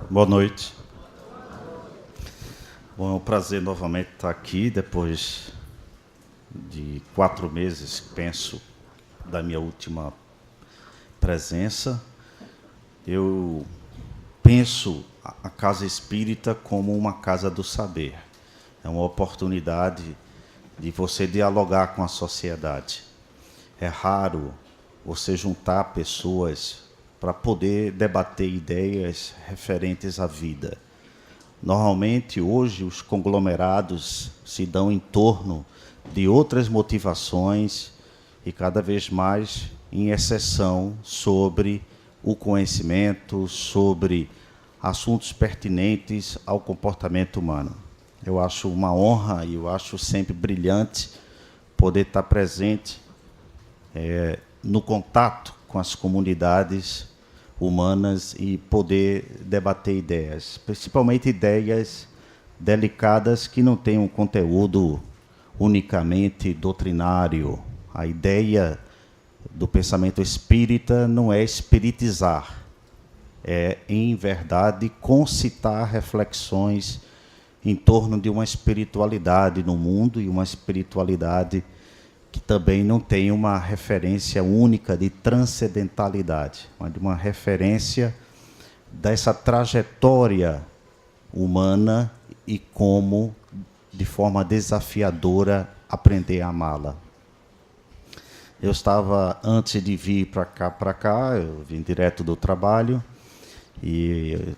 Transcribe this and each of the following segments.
Boa noite. Bom, é um prazer novamente estar aqui, depois de 4 meses, penso, da minha última presença. Eu penso a Casa Espírita como uma casa do saber. É uma oportunidade de você dialogar com a sociedade. É raro você juntar pessoas para poder debater ideias referentes à vida. Normalmente, hoje, os conglomerados se dão em torno de outras motivações e, cada vez mais, em exceção sobre o conhecimento, sobre assuntos pertinentes ao comportamento humano. Eu acho uma honra e eu acho sempre brilhante poder estar presente no contato com as comunidades humanas e poder debater ideias, principalmente ideias delicadas que não têm um conteúdo unicamente doutrinário. A ideia do pensamento espírita não é espiritizar, é, em verdade, concitar reflexões em torno de uma espiritualidade no mundo e uma espiritualidade que também não tem uma referência única de transcendentalidade, mas de uma referência dessa trajetória humana e como, de forma desafiadora, aprender a amá-la. Eu estava, antes de vir para cá, eu vim direto do trabalho e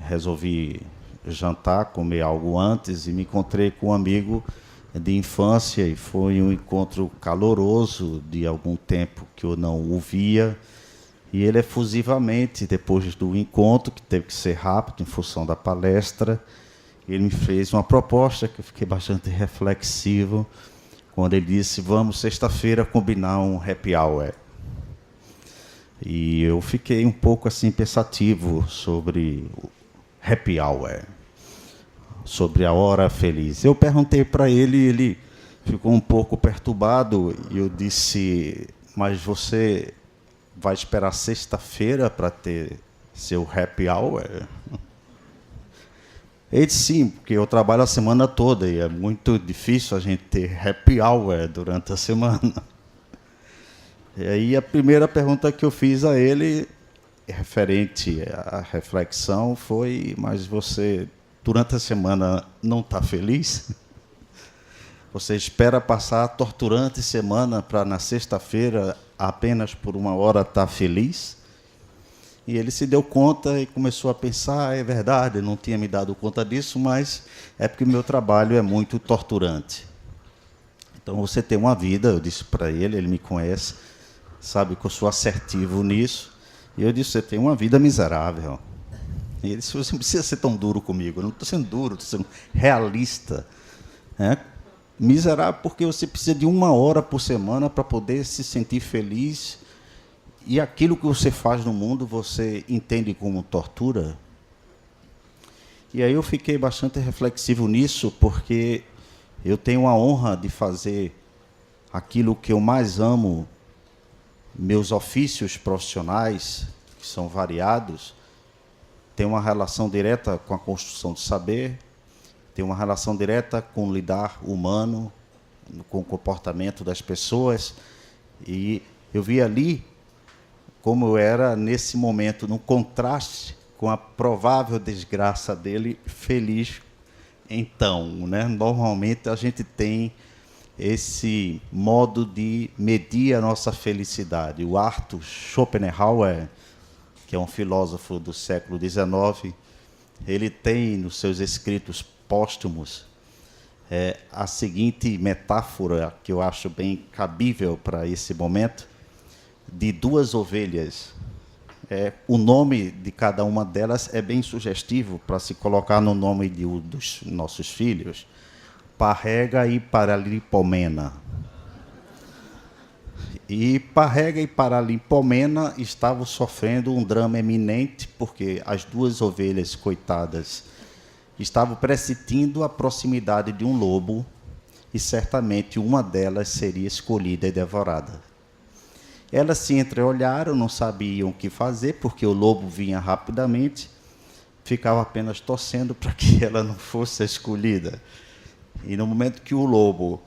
resolvi jantar, comer algo antes, e me encontrei com um amigo de infância, e foi um encontro caloroso de algum tempo que eu não o via, e ele efusivamente, depois do encontro, que teve que ser rápido em função da palestra, ele me fez uma proposta que eu fiquei bastante reflexivo, quando ele disse: vamos sexta-feira combinar um happy hour. E eu fiquei um pouco assim pensativo sobre o happy hour, sobre a hora feliz. Eu perguntei para ele, ele ficou um pouco perturbado, e eu disse: mas você vai esperar sexta-feira para ter seu happy hour? Ele disse: sim, porque eu trabalho a semana toda e é muito difícil a gente ter happy hour durante a semana. E aí a primeira pergunta que eu fiz a ele, referente à reflexão, foi: mas você, durante a semana, não está feliz? Você espera passar a torturante semana para, na sexta-feira, apenas por uma hora, estar feliz? E ele se deu conta e começou a pensar: é verdade, eu não tinha me dado conta disso, mas é porque o meu trabalho é muito torturante. Então, você tem uma vida, eu disse para ele, ele me conhece, sabe que eu sou assertivo nisso, e eu disse: você tem uma vida miserável. E ele disse: você não precisa ser tão duro comigo. Eu não estou sendo duro, estou sendo realista. Miserável porque você precisa de 1 hora por semana para poder se sentir feliz, e aquilo que você faz no mundo você entende como tortura. E aí eu fiquei bastante reflexivo nisso, porque eu tenho a honra de fazer aquilo que eu mais amo, meus ofícios profissionais, que são variados, tem uma relação direta com a construção do saber, tem uma relação direta com o lidar humano, com o comportamento das pessoas, e eu vi ali como eu era, nesse momento, no contraste com a provável desgraça dele, feliz. Então, normalmente a gente tem esse modo de medir a nossa felicidade. O Arthur Schopenhauer, que é um filósofo do século XIX, ele tem nos seus escritos póstumos a seguinte metáfora, que eu acho bem cabível para esse momento, de 2 ovelhas. O nome de cada uma delas é bem sugestivo para se colocar no nome dos nossos filhos: Parrega e Paralipomena. E Parrega e Paralimpomena estavam sofrendo um drama eminente, porque as duas ovelhas, coitadas, estavam pressentindo a proximidade de um lobo, e certamente uma delas seria escolhida e devorada. Elas se entreolharam, não sabiam o que fazer, porque o lobo vinha rapidamente, ficavam apenas torcendo para que ela não fosse escolhida. E no momento que o lobo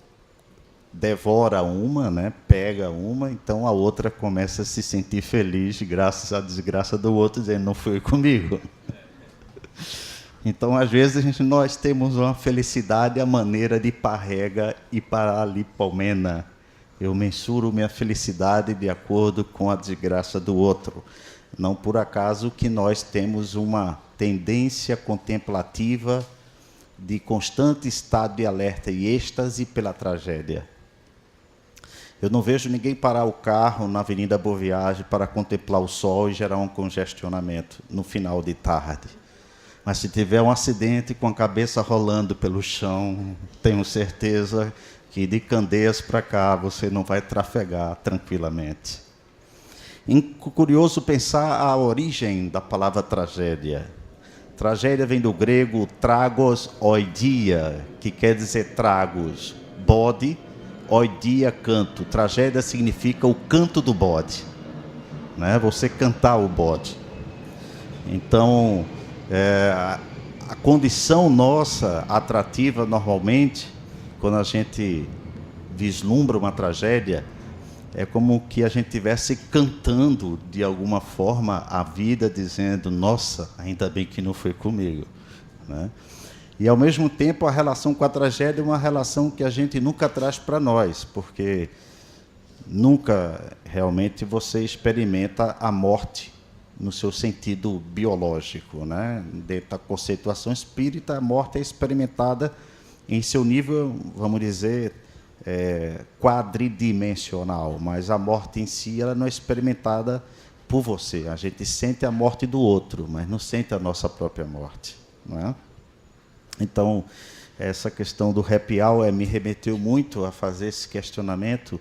devora uma, né, pega uma, então a outra começa a se sentir feliz graças à desgraça do outro, dizendo, não foi comigo. Então, às vezes, nós temos uma felicidade à maneira de Parrega e Paralipomena. Eu mensuro minha felicidade de acordo com a desgraça do outro. Não por acaso que nós temos uma tendência contemplativa de constante estado de alerta e êxtase pela tragédia. Eu não vejo ninguém parar o carro na Avenida Boa Viagem para contemplar o sol e gerar um congestionamento no final de tarde. Mas se tiver um acidente com a cabeça rolando pelo chão, tenho certeza que de Candeias para cá você não vai trafegar tranquilamente. É curioso pensar a origem da palavra tragédia. Tragédia vem do grego tragos oidia, que quer dizer tragos, bode, oidia, canto. Tragédia significa o canto do bode, né? Você cantar o bode. Então, a condição nossa atrativa, normalmente, quando a gente vislumbra uma tragédia, é como que a gente estivesse cantando, de alguma forma, a vida, dizendo, nossa, ainda bem que não foi comigo, né? E, ao mesmo tempo, a relação com a tragédia é uma relação que a gente nunca traz para nós, porque nunca, realmente, você experimenta a morte no seu sentido biológico, né? Dentro da conceituação espírita, a morte é experimentada em seu nível, vamos dizer, quadridimensional, mas a morte em si ela não é experimentada por você. A gente sente a morte do outro, mas não sente a nossa própria morte, não é? Então, essa questão do happy hour me remeteu muito a fazer esse questionamento: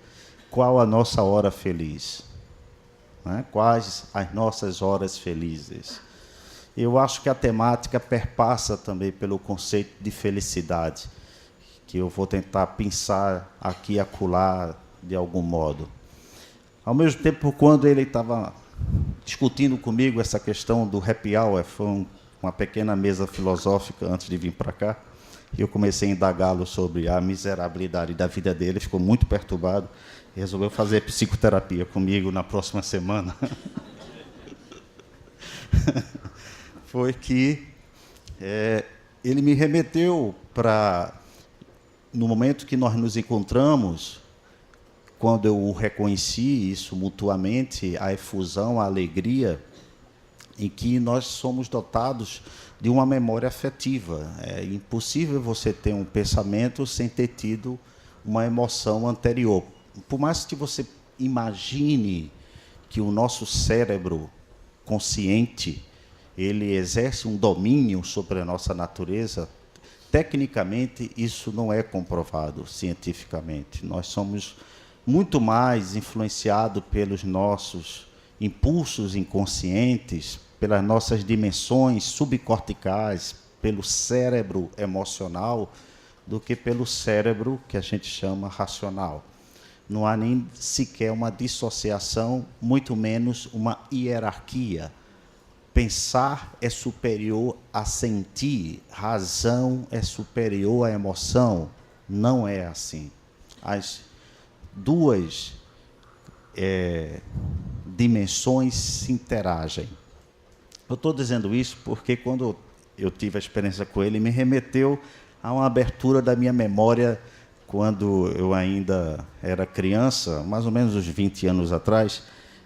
qual a nossa hora feliz? Né? Quais as nossas horas felizes? Eu acho que a temática perpassa também pelo conceito de felicidade, que eu vou tentar pensar aqui e acolá de algum modo. Ao mesmo tempo, quando ele estava discutindo comigo essa questão do happy hour, foi uma pequena mesa filosófica antes de vir para cá, e eu comecei a indagá-lo sobre a miserabilidade da vida dele, ele ficou muito perturbado, e resolveu fazer psicoterapia comigo na próxima semana. Foi que ele me remeteu para, no momento que nós nos encontramos, quando eu o reconheci, isso mutuamente, a efusão, a alegria, em que nós somos dotados de uma memória afetiva. É impossível você ter um pensamento sem ter tido uma emoção anterior. Por mais que você imagine que o nosso cérebro consciente ele exerce um domínio sobre a nossa natureza, tecnicamente isso não é comprovado cientificamente. Nós somos muito mais influenciados pelos nossos impulsos inconscientes, pelas nossas dimensões subcorticais, pelo cérebro emocional, do que pelo cérebro que a gente chama racional. Não há nem sequer uma dissociação, muito menos uma hierarquia. Pensar é superior a sentir, razão é superior à emoção. Não é assim. As duas dimensões se interagem. Eu estou dizendo isso porque, quando eu tive a experiência com ele, me remeteu a uma abertura da minha memória quando eu ainda era criança, mais ou menos uns 20 anos atrás,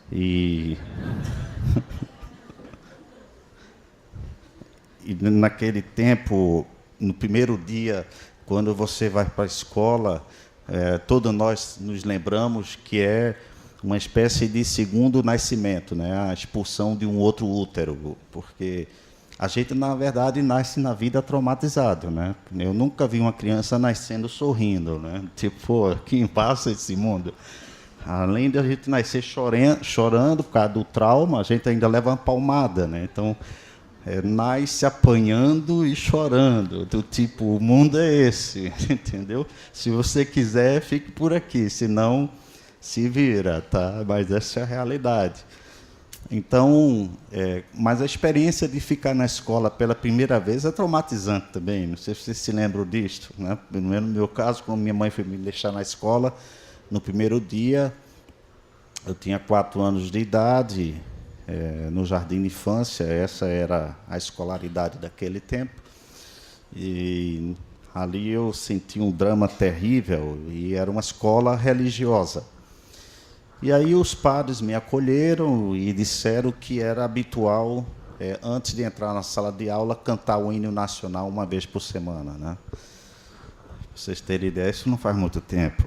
e e naquele tempo, no primeiro dia, quando você vai para a escola, todos nós nos lembramos que é uma espécie de segundo nascimento, né? A expulsão de um outro útero, porque a gente, na verdade, nasce na vida traumatizado, né? Eu nunca vi uma criança nascendo sorrindo, né? Tipo, pô, quem passa esse mundo? Além de a gente nascer chorando por causa do trauma, a gente ainda leva uma palmada, né? Então, nasce apanhando e chorando, do tipo, o mundo é esse, entendeu? Se você quiser, fique por aqui, senão se vira, tá? Mas essa é a realidade. Então, mas a experiência de ficar na escola pela primeira vez é traumatizante também, não sei se vocês se lembram disso, né? No meu caso, quando minha mãe foi me deixar na escola, no primeiro dia, eu tinha 4 anos de idade, no jardim de infância, essa era a escolaridade daquele tempo, e ali eu senti um drama terrível, e era uma escola religiosa. E aí os padres me acolheram e disseram que era habitual, antes de entrar na sala de aula, cantar o hino nacional uma vez por semana, né? Pra vocês terem ideia, isso não faz muito tempo.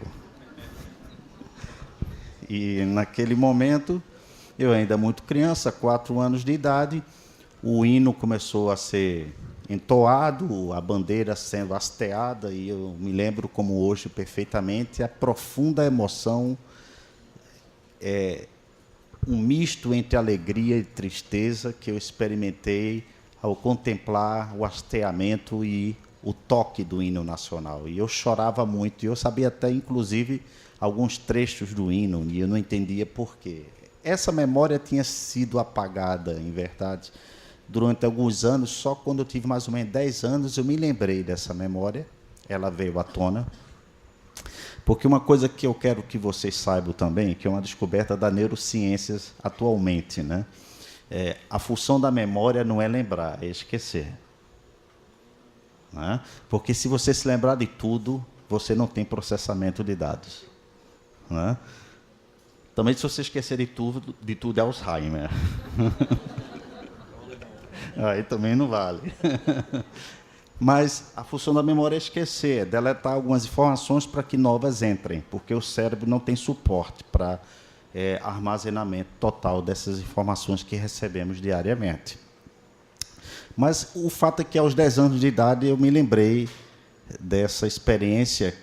E naquele momento, eu ainda muito criança, 4 anos de idade, o hino começou a ser entoado, a bandeira sendo hasteada, e eu me lembro como hoje perfeitamente a profunda emoção, um misto entre alegria e tristeza que eu experimentei ao contemplar o hasteamento e o toque do hino nacional. E eu chorava muito, e eu sabia até, inclusive, alguns trechos do hino, e eu não entendia por quê. Essa memória tinha sido apagada, em verdade, durante alguns anos. Só quando eu tive mais ou menos 10 anos, eu me lembrei dessa memória, ela veio à tona. Porque uma coisa que eu quero que vocês saibam também, que é uma descoberta da neurociências atualmente, né? A função da memória não é lembrar, é esquecer. Né? Porque se você se lembrar de tudo, você não tem processamento de dados. Né? Também, se você esquecer de tudo é Alzheimer. Aí também não vale. Mas a função da memória é esquecer, deletar algumas informações para que novas entrem, porque o cérebro não tem suporte para armazenamento total dessas informações que recebemos diariamente. Mas o fato é que, aos 10 anos de idade, eu me lembrei dessa experiência,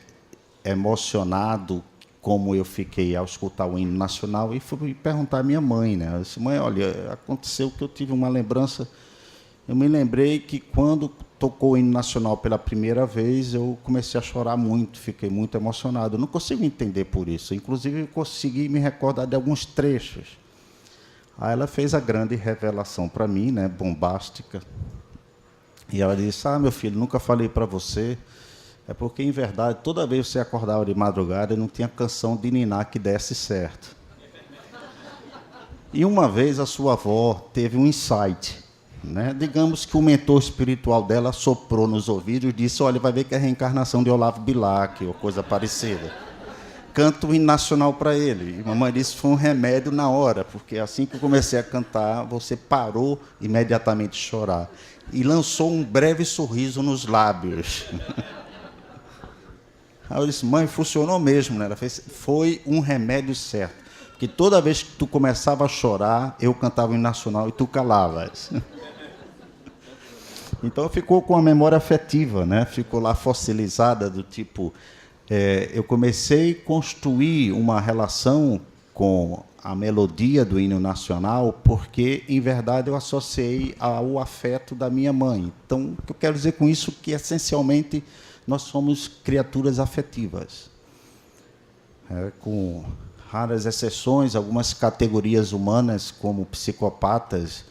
emocionado, como eu fiquei ao escutar o hino nacional, e fui perguntar à minha mãe, né? Eu disse: mãe, olha, aconteceu que eu tive uma lembrança. Eu me lembrei que, quando tocou o hino nacional pela primeira vez, eu comecei a chorar muito, fiquei muito emocionado. Eu não consigo entender por isso. Inclusive, eu consegui me recordar de alguns trechos. Aí ela fez a grande revelação para mim, né, bombástica. E ela disse: meu filho, nunca falei para você, é porque, em verdade, toda vez que você acordava de madrugada, não tinha canção de niná que desse certo. E uma vez a sua avó teve um insight, né? Digamos que o mentor espiritual dela soprou nos ouvidos e disse: olha, vai ver que é a reencarnação de Olavo Bilac, ou coisa parecida. Canto o hino nacional para ele. E mamãe disse que foi um remédio na hora, porque assim que eu comecei a cantar, você parou imediatamente de chorar. E lançou um breve sorriso nos lábios. Aí eu disse: mãe, funcionou mesmo, né? Ela fez, foi um remédio certo. Porque toda vez que tu começava a chorar, eu cantava o hino nacional e tu calavas. Então ficou com a memória afetiva, né? Ficou lá fossilizada, do tipo... eu comecei a construir uma relação com a melodia do hino nacional, porque, em verdade, eu associei ao afeto da minha mãe. Então, o que eu quero dizer com isso é que, essencialmente, nós somos criaturas afetivas. Com raras exceções, algumas categorias humanas, como psicopatas,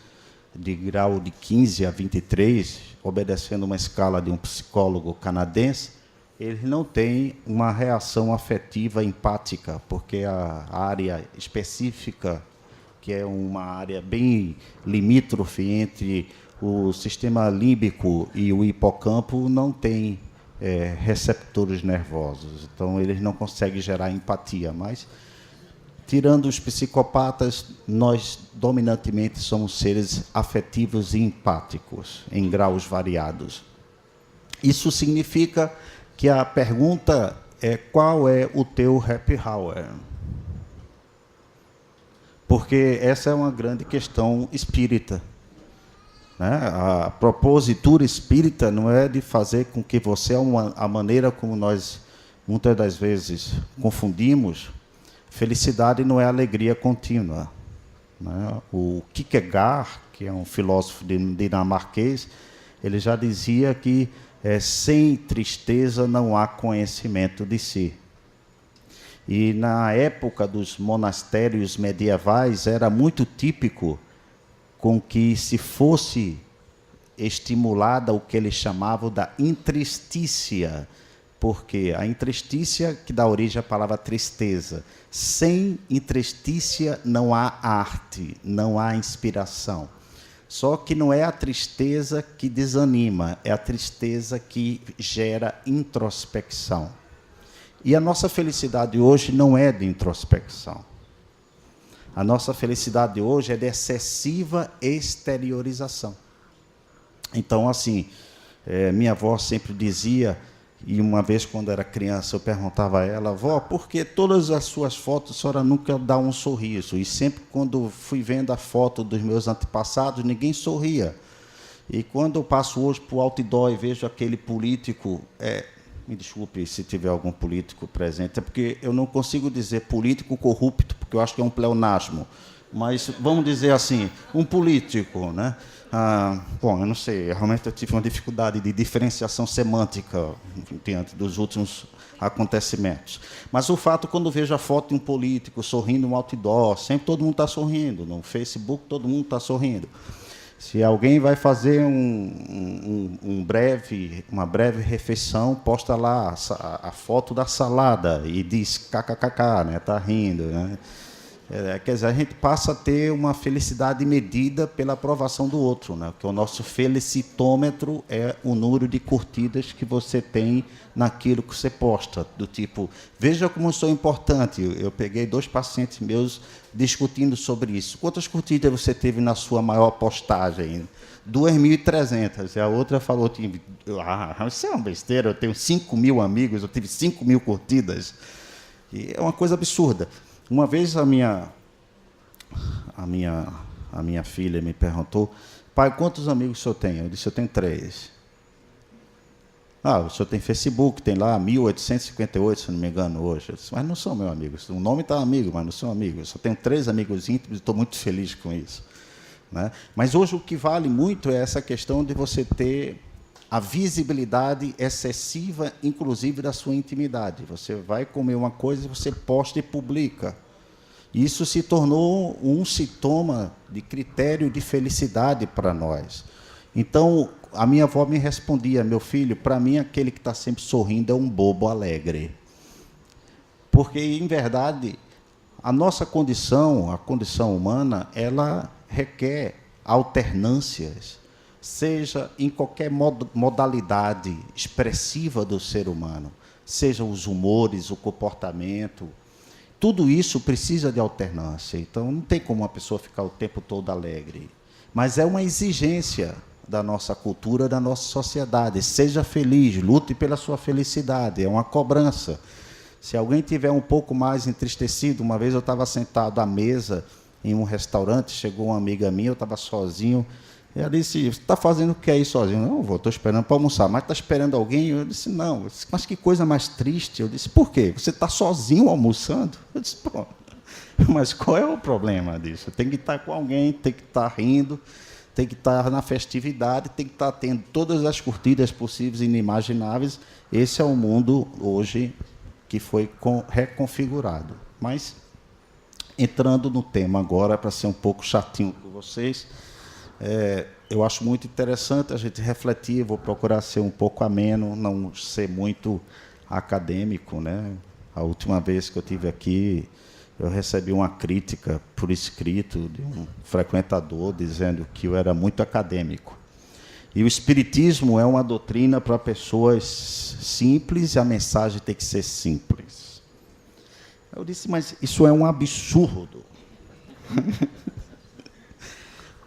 de grau de 15 a 23, obedecendo uma escala de um psicólogo canadense, eles não têm uma reação afetiva empática, porque a área específica, que é uma área bem limítrofe entre o sistema límbico e o hipocampo, não tem receptores nervosos. Então, eles não conseguem gerar empatia. Mas, tirando os psicopatas, nós, dominantemente, somos seres afetivos e empáticos, em graus variados. Isso significa que a pergunta é: qual é o teu happy hour? Porque essa é uma grande questão espírita. Né? A propositura espírita não é de fazer com que você, a maneira como nós, muitas das vezes, confundimos, Felicidade não é alegria contínua, né? O Kierkegaard, que é um filósofo dinamarquês, ele já dizia que sem tristeza não há conhecimento de si. E na época dos monastérios medievais era muito típico com que se fosse estimulada o que eles chamavam da intristícia, porque a intristícia que dá origem à palavra tristeza. Sem intristícia não há arte, não há inspiração. Só que não é a tristeza que desanima, é a tristeza que gera introspecção. E a nossa felicidade hoje não é de introspecção. A nossa felicidade hoje é de excessiva exteriorização. Então, assim, minha avó sempre dizia, e uma vez quando era criança eu perguntava a ela: vó, por que todas as suas fotos a senhora nunca dá um sorriso? E sempre quando fui vendo a foto dos meus antepassados, ninguém sorria. E quando eu passo hoje para o outdoor e vejo aquele político, me desculpe se tiver algum político presente, é porque eu não consigo dizer político corrupto, porque eu acho que é um pleonasmo, mas vamos dizer assim, um político, né? Bom, eu não sei, realmente eu tive uma dificuldade de diferenciação semântica diante dos últimos acontecimentos. Mas o fato, quando vejo a foto de um político sorrindo no outdoor, sempre todo mundo está sorrindo, no Facebook todo mundo está sorrindo. Se alguém vai fazer uma breve refeição, posta lá a foto da salada e diz kkkk, né? Está rindo, né? Quer dizer, a gente passa a ter uma felicidade medida pela aprovação do outro, né? Porque o nosso felicitômetro é o número de curtidas que você tem naquilo que você posta, do tipo, veja como eu sou importante. Eu peguei 2 pacientes meus discutindo sobre isso. Quantas curtidas você teve na sua maior postagem? 2.300. E a outra falou, isso é uma besteira, eu tenho 5.000 amigos, eu tive 5.000 curtidas. E é uma coisa absurda. Uma vez a minha filha me perguntou: pai, quantos amigos o senhor tem? Eu disse: eu tenho 3. O senhor tem Facebook, tem lá 1.858, se não me engano, hoje. Eu disse: mas não são meus amigos. O nome está amigo, mas não são amigos. Eu só tenho 3 amigos íntimos e estou muito feliz com isso, né? Mas hoje o que vale muito é essa questão de você ter a visibilidade excessiva, inclusive, da sua intimidade. Você vai comer uma coisa, você posta e publica. Isso se tornou um sintoma de critério de felicidade para nós. Então, a minha avó me respondia: meu filho, para mim, aquele que está sempre sorrindo é um bobo alegre. Porque, em verdade, a nossa condição, a condição humana, ela requer alternâncias, seja em qualquer modalidade expressiva do ser humano, seja os humores, o comportamento, tudo isso precisa de alternância. Então, não tem como uma pessoa ficar o tempo todo alegre. Mas é uma exigência da nossa cultura, da nossa sociedade. Seja feliz, lute pela sua felicidade, é uma cobrança. Se alguém tiver um pouco mais entristecido, uma vez eu estava sentado à mesa em um restaurante, chegou uma amiga minha, eu estava sozinho. Ela disse: você está fazendo o que aí sozinho? Não, vou, estou esperando para almoçar. Mas está esperando alguém? Eu disse: não. Eu disse: mas que coisa mais triste. Eu disse: por quê? Você está sozinho almoçando? Eu disse: pô, mas qual é o problema disso? Tem que estar com alguém, tem que estar rindo, tem que estar na festividade, tem que estar tendo todas as curtidas possíveis e inimagináveis. Esse é o mundo hoje que foi reconfigurado. Mas, entrando no tema agora, para ser um pouco chatinho com vocês, eu acho muito interessante a gente refletir. Vou procurar ser um pouco ameno, não ser muito acadêmico, né? A última vez que eu estive aqui, eu recebi uma crítica por escrito de um frequentador dizendo que eu era muito acadêmico. E o Espiritismo é uma doutrina para pessoas simples e a mensagem tem que ser simples. Eu disse: mas isso é um absurdo.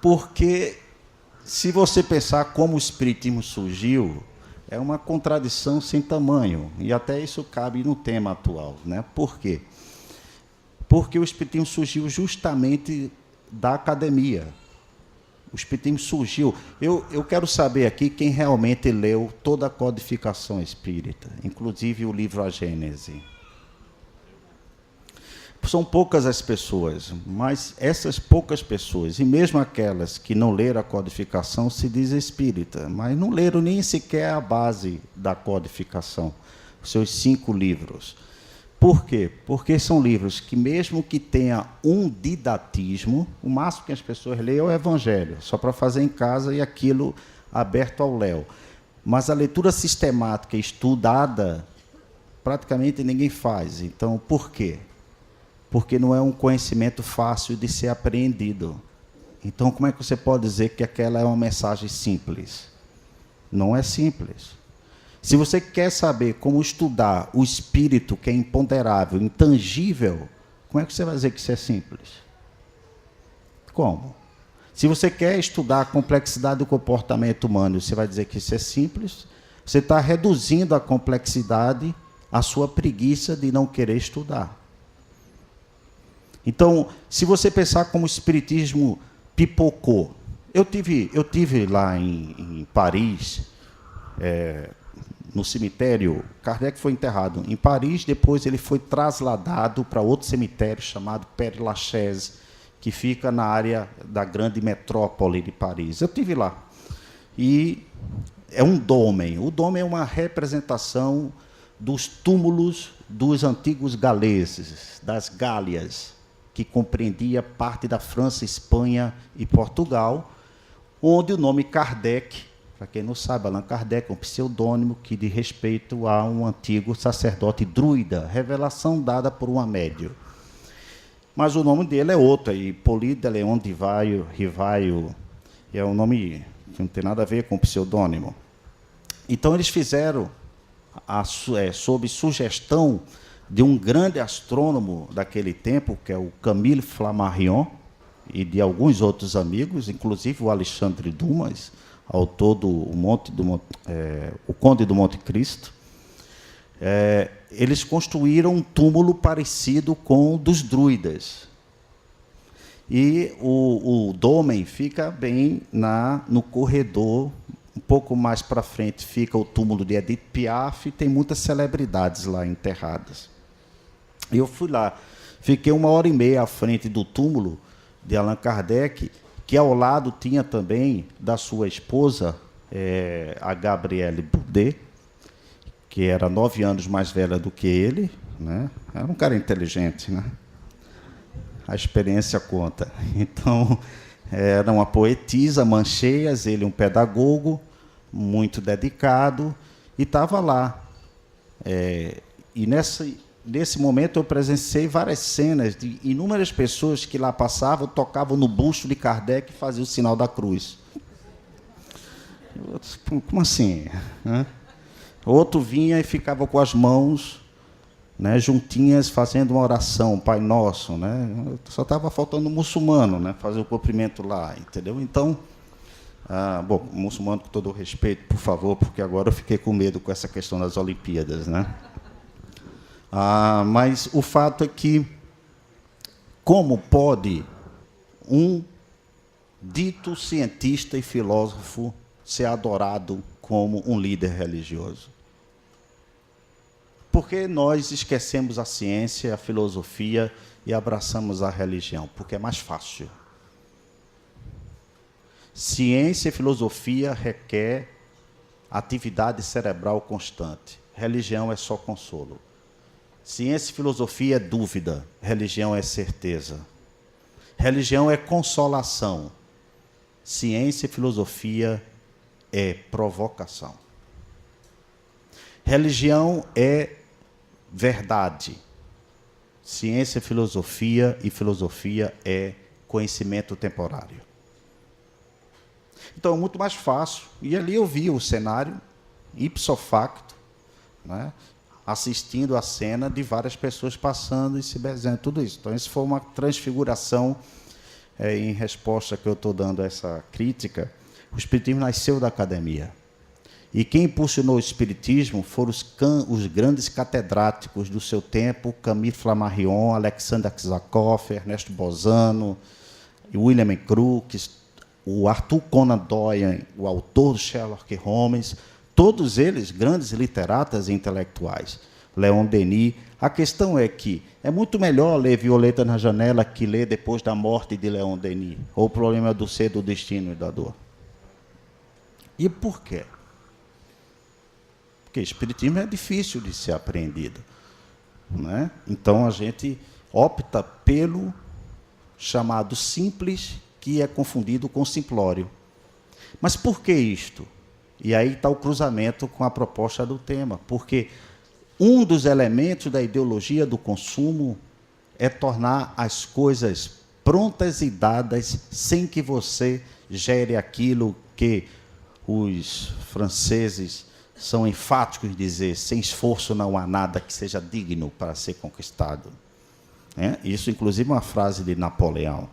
Porque, se você pensar como o Espiritismo surgiu, é uma contradição sem tamanho. E até isso cabe no tema atual, né? Por quê? Porque o Espiritismo surgiu justamente da academia. O Espiritismo surgiu... Eu quero saber aqui quem realmente leu toda a codificação espírita, inclusive o livro A Gênese. São poucas as pessoas, mas essas poucas pessoas, e mesmo aquelas que não leram a codificação, se diz espírita, mas não leram nem sequer a base da codificação, os seus 5 livros. Por quê? Porque são livros que, mesmo que tenha um didatismo, o máximo que as pessoas leem é o Evangelho, só para fazer em casa e aquilo aberto ao léu. Mas a leitura sistemática, estudada, praticamente ninguém faz. Então, por quê? Porque não é um conhecimento fácil de ser apreendido. Então, como é que você pode dizer que aquela é uma mensagem simples? Não é simples. Se você quer saber como estudar o espírito, que é imponderável, intangível, como é que você vai dizer que isso é simples? Como? Se você quer estudar a complexidade do comportamento humano, você vai dizer que isso é simples, você está reduzindo a complexidade à sua preguiça de não querer estudar. Então, se você pensar como o espiritismo pipocou, eu tive lá em Paris, no cemitério. Kardec foi enterrado em Paris, depois ele foi trasladado para outro cemitério chamado Père Lachaise, que fica na área da grande metrópole de Paris. Eu estive lá. E é um dômen. O dômen é uma representação dos túmulos dos antigos galeses, das Gálias, que compreendia parte da França, Espanha e Portugal, onde o nome Kardec, para quem não sabe, Allan Kardec é um pseudônimo que diz respeito a um antigo sacerdote druida, revelação dada por uma médium. Mas o nome dele é outro, Hippolyte de Leon de Rivaio, é um nome que não tem nada a ver com o pseudônimo. Então, eles fizeram, sob sugestão de um grande astrônomo daquele tempo, que é o Camille Flammarion, e de alguns outros amigos, inclusive o Alexandre Dumas, autor do O Conde do Monte Cristo, eles construíram um túmulo parecido com o dos druidas. E o dômen fica bem no corredor, um pouco mais para frente fica o túmulo de Edith Piaf, e tem muitas celebridades lá enterradas. E eu fui lá, fiquei 1h30 à frente do túmulo de Allan Kardec, que ao lado tinha também da sua esposa, a Gabrielle Boudet, que era 9 anos mais velha do que ele, né? Era um cara inteligente, né? A experiência conta. Então, era uma poetisa, Mancheias, ele um pedagogo, muito dedicado, e estava lá. E nesse momento eu presenciei várias cenas de inúmeras pessoas que lá passavam, tocavam no busto de Kardec e faziam o sinal da cruz. Como assim? Outro vinha e ficava com as mãos, né, juntinhas, fazendo uma oração, Pai Nosso, né? Só estava faltando um muçulmano, né, fazer o cumprimento lá, entendeu? Então, bom, muçulmano, com todo o respeito, por favor, porque agora eu fiquei com medo com essa questão das Olimpíadas, né? Mas o fato é que, como pode um dito cientista e filósofo ser adorado como um líder religioso? Porque nós esquecemos a ciência, a filosofia e abraçamos a religião? Porque é mais fácil. Ciência e filosofia requer atividade cerebral constante. Religião é só consolo. Ciência e filosofia é dúvida, religião é certeza. Religião é consolação. Ciência e filosofia é provocação. Religião é verdade. Ciência, e filosofia é conhecimento temporário. Então, é muito mais fácil. E ali eu vi o cenário, ipso facto, né, assistindo a cena de várias pessoas passando e se beijando, tudo isso. Então, isso foi uma transfiguração, em resposta que eu estou dando a essa crítica. O Espiritismo nasceu da academia. E quem impulsionou o Espiritismo foram os grandes catedráticos do seu tempo, Camille Flammarion, Alexander Aksakov, Ernesto Bozano, William Crookes, o Arthur Conan Doyle, o autor do Sherlock Holmes, todos eles grandes literatas e intelectuais. Leon Denis. A questão é que é muito melhor ler Violeta na Janela que ler Depois da Morte de Leon Denis, ou O Problema do Ser, do Destino e da Dor. E por quê? Porque espiritismo é difícil de ser apreendido, né? Então a gente opta pelo chamado simples, que é confundido com simplório. Mas por que isto? E aí está o cruzamento com a proposta do tema, porque um dos elementos da ideologia do consumo é tornar as coisas prontas e dadas sem que você gere aquilo que os franceses são enfáticos em dizer: sem esforço não há nada que seja digno para ser conquistado. Isso, inclusive, é uma frase de Napoleão.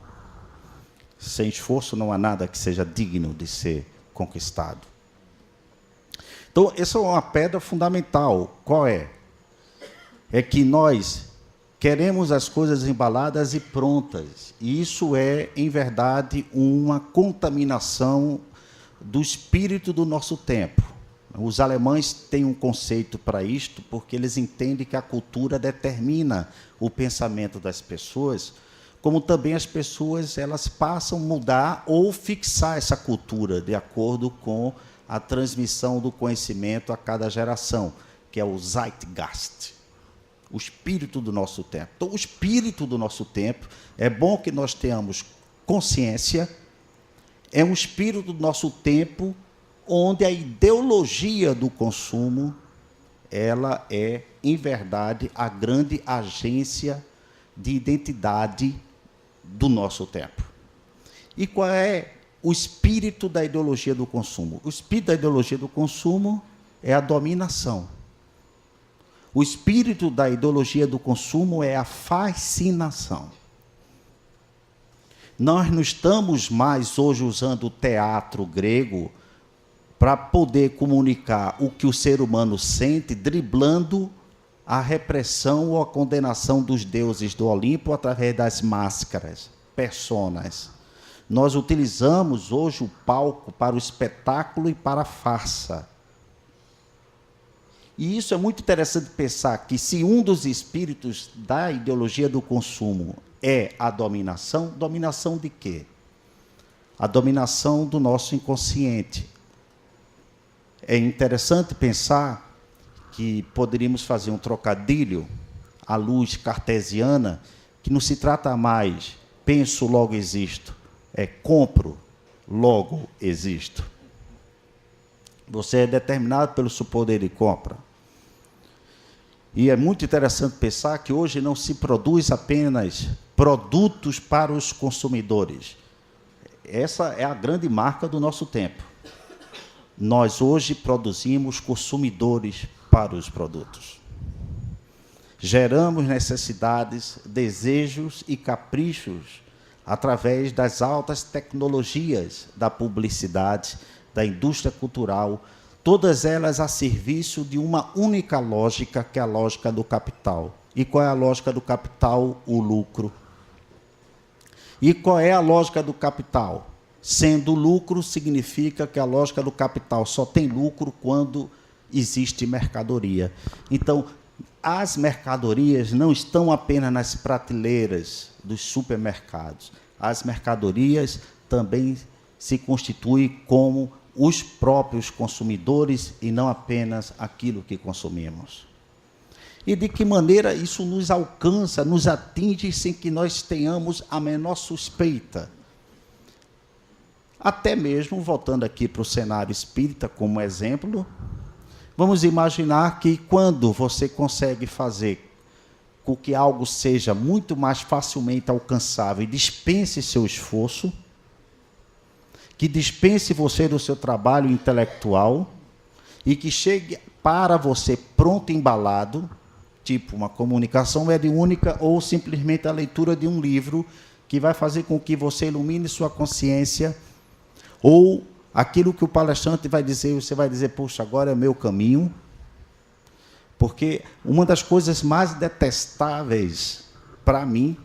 Sem esforço não há nada que seja digno de ser conquistado. Então, essa é uma pedra fundamental. Qual é? É que nós queremos as coisas embaladas e prontas. E isso é, em verdade, uma contaminação do espírito do nosso tempo. Os alemães têm um conceito para isto, porque eles entendem que a cultura determina o pensamento das pessoas, como também as pessoas elas passam a mudar ou fixar essa cultura de acordo com a transmissão do conhecimento a cada geração, que é o Zeitgeist, o espírito do nosso tempo. Então, o espírito do nosso tempo, é bom que nós tenhamos consciência, é um espírito do nosso tempo onde a ideologia do consumo, ela é, em verdade, a grande agência de identidade do nosso tempo. E qual é o espírito da ideologia do consumo? O espírito da ideologia do consumo é a dominação. O espírito da ideologia do consumo é a fascinação. Nós não estamos mais hoje usando o teatro grego para poder comunicar o que o ser humano sente, driblando a repressão ou a condenação dos deuses do Olimpo através das máscaras, personas. Nós utilizamos hoje o palco para o espetáculo e para a farsa. E isso é muito interessante pensar que, se um dos espíritos da ideologia do consumo é a dominação, dominação de quê? A dominação do nosso inconsciente. É interessante pensar que poderíamos fazer um trocadilho à luz cartesiana, que não se trata mais penso, logo existo, é compro, logo existo. Você é determinado pelo seu poder de compra. E é muito interessante pensar que hoje não se produz apenas produtos para os consumidores. Essa é a grande marca do nosso tempo. Nós hoje produzimos consumidores para os produtos. Geramos necessidades, desejos e caprichos através das altas tecnologias da publicidade, da indústria cultural, todas elas a serviço de uma única lógica, que é a lógica do capital. E qual é a lógica do capital? O lucro. E qual é a lógica do capital? Sendo lucro, significa que a lógica do capital só tem lucro quando existe mercadoria. Então, as mercadorias não estão apenas nas prateleiras dos supermercados. As mercadorias também se constituem como os próprios consumidores e não apenas aquilo que consumimos. E de que maneira isso nos alcança, nos atinge sem que nós tenhamos a menor suspeita? Até mesmo, voltando aqui para o cenário espírita como exemplo, vamos imaginar que quando você consegue fazer com que algo seja muito mais facilmente alcançável e dispense seu esforço, que dispense você do seu trabalho intelectual e que chegue para você pronto, embalado, tipo uma comunicação mediúnica ou simplesmente a leitura de um livro que vai fazer com que você ilumine sua consciência, ou aquilo que o palestrante vai dizer, você vai dizer: poxa, agora é o meu caminho. Porque uma das coisas mais detestáveis para mim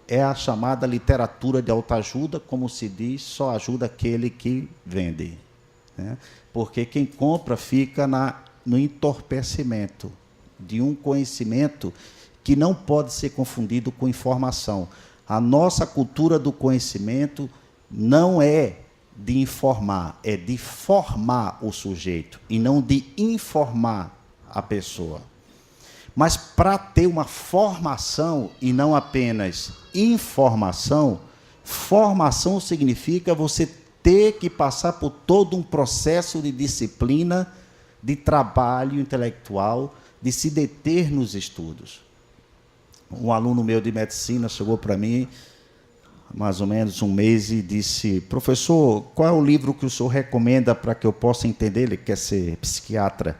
é a chamada literatura de autoajuda, como se diz, só ajuda aquele que vende, né? Porque quem compra fica no entorpecimento, de um conhecimento que não pode ser confundido com informação. A nossa cultura do conhecimento não é de informar, é de formar o sujeito, e não de informar a pessoa. Mas para ter uma formação e não apenas informação, formação significa você ter que passar por todo um processo de disciplina, de trabalho intelectual, de se deter nos estudos. Um aluno meu de medicina chegou para mim, mais ou menos um mês, e disse: professor, qual é o livro que o senhor recomenda para que eu possa entender? Ele quer ser psiquiatra.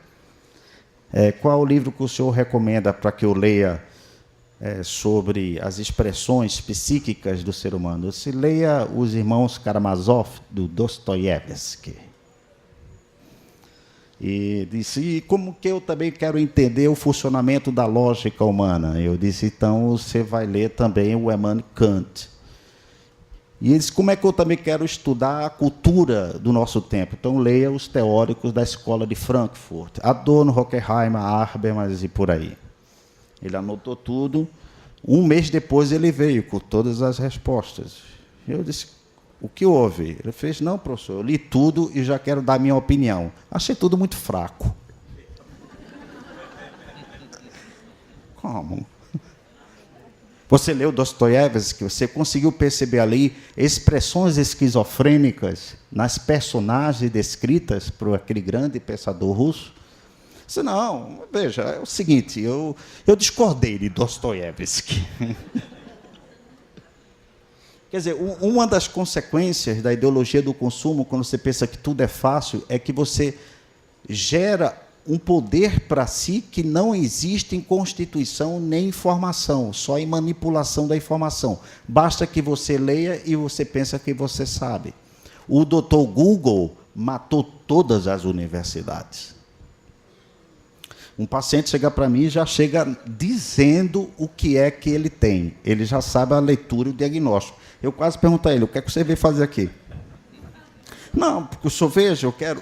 Qual é o livro que o senhor recomenda para que eu leia sobre as expressões psíquicas do ser humano? Eu disse: leia Os Irmãos Karamazov, do Dostoiévski. E disse: e como que eu também quero entender o funcionamento da lógica humana? Eu disse: então você vai ler também o Immanuel Kant. E ele disse: como é que eu também quero estudar a cultura do nosso tempo? Então leia os teóricos da escola de Frankfurt, Adorno, Horkheimer, Habermas e por aí. Ele anotou tudo. Um mês depois ele veio com todas as respostas. Eu disse: o que houve? Ele fez: não, professor, eu li tudo e já quero dar minha opinião. Achei tudo muito fraco. Como? Você leu Dostoiévski, você conseguiu perceber ali expressões esquizofrênicas nas personagens descritas por aquele grande pensador russo? Disse: não, veja, é o seguinte, eu discordei de Dostoiévski. Quer dizer, uma das consequências da ideologia do consumo, quando você pensa que tudo é fácil, é que você gera um poder para si que não existe em constituição nem informação, só em manipulação da informação. Basta que você leia e você pensa que você sabe. O Dr. Google matou todas as universidades. Um paciente chega para mim e já chega dizendo o que é que ele tem. Ele já sabe a leitura e o diagnóstico. Eu quase pergunto a ele: o que é que você veio fazer aqui? Não, porque o senhor veja, eu quero...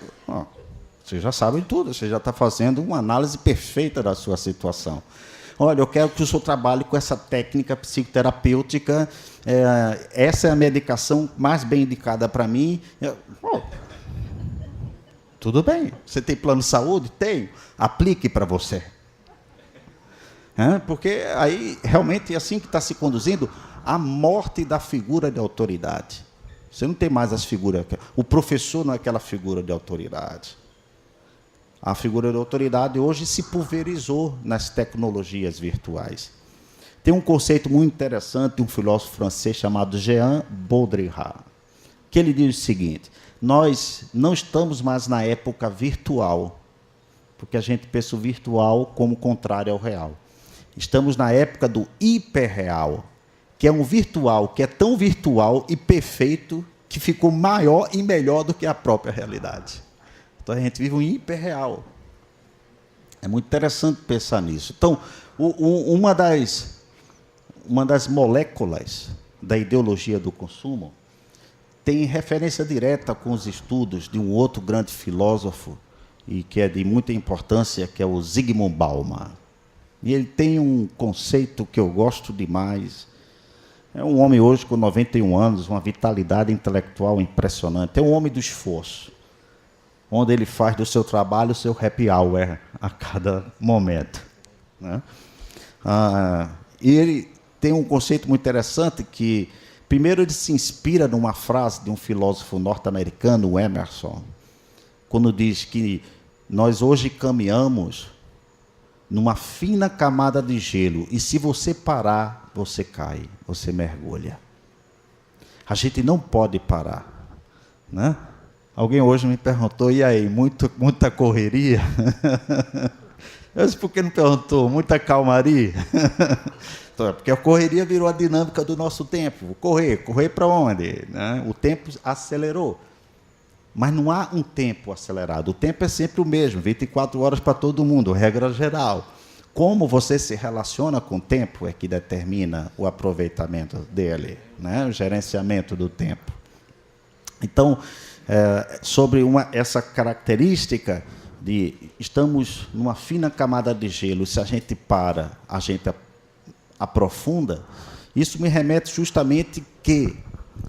Você já sabe tudo, você já está fazendo uma análise perfeita da sua situação. Olha, eu quero que o senhor trabalhe com essa técnica psicoterapêutica, essa é a medicação mais bem indicada para mim. Tudo bem, você tem plano de saúde? Tenho. Aplique para você. Porque aí, realmente, é assim que está se conduzindo a morte da figura de autoridade. Você não tem mais as figuras... O professor não é aquela figura de autoridade. A figura de autoridade hoje se pulverizou nas tecnologias virtuais. Tem um conceito muito interessante de um filósofo francês chamado Jean Baudrillard, que ele diz o seguinte: nós não estamos mais na época virtual, porque a gente pensa o virtual como contrário ao real. Estamos na época do hiperreal, que é um virtual que é tão virtual e perfeito que ficou maior e melhor do que a própria realidade. Então, a gente vive um hiperreal. É muito interessante pensar nisso. Então, uma das moléculas da ideologia do consumo tem referência direta com os estudos de um outro grande filósofo, e que é de muita importância, que é o Zygmunt Bauman. E ele tem um conceito que eu gosto demais. É um homem hoje com 91 anos, uma vitalidade intelectual impressionante. É um homem do esforço, onde ele faz do seu trabalho o seu happy hour a cada momento. E ele tem um conceito muito interessante que, primeiro, ele se inspira numa frase de um filósofo norte-americano, o Emerson, quando diz que nós hoje caminhamos numa fina camada de gelo, e se você parar, você cai, você mergulha. A gente não pode parar, né? Alguém hoje me perguntou: e aí, muita correria? Eu disse: por que não perguntou? Muita calmaria? Então, porque a correria virou a dinâmica do nosso tempo. Correr para onde? Né? O tempo acelerou. Mas não há um tempo acelerado. O tempo é sempre o mesmo, 24 horas para todo mundo, regra geral. Como você se relaciona com o tempo é que determina o aproveitamento dele, né? O gerenciamento do tempo. Então, sobre essa característica, estamos numa fina camada de gelo, se a gente para, a gente aprofunda, isso me remete justamente que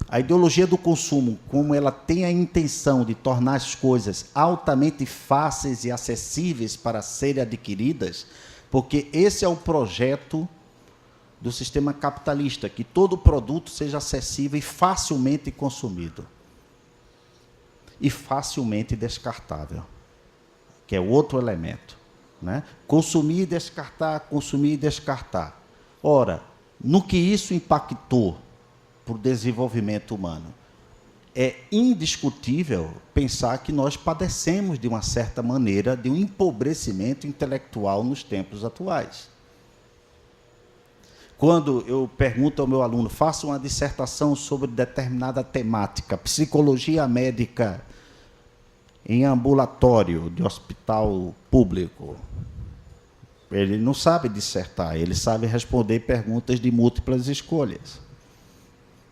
a ideologia do consumo, como ela tem a intenção de tornar as coisas altamente fáceis e acessíveis para serem adquiridas, porque esse é o projeto do sistema capitalista, que todo produto seja acessível e facilmente consumido. E facilmente descartável, que é outro elemento, né? Consumir e descartar, consumir e descartar. Ora, no que isso impactou para o desenvolvimento humano? É indiscutível pensar que nós padecemos, de uma certa maneira, de um empobrecimento intelectual nos tempos atuais. Quando eu pergunto ao meu aluno, faça uma dissertação sobre determinada temática, psicologia médica em ambulatório de hospital público, ele não sabe dissertar, ele sabe responder perguntas de múltiplas escolhas.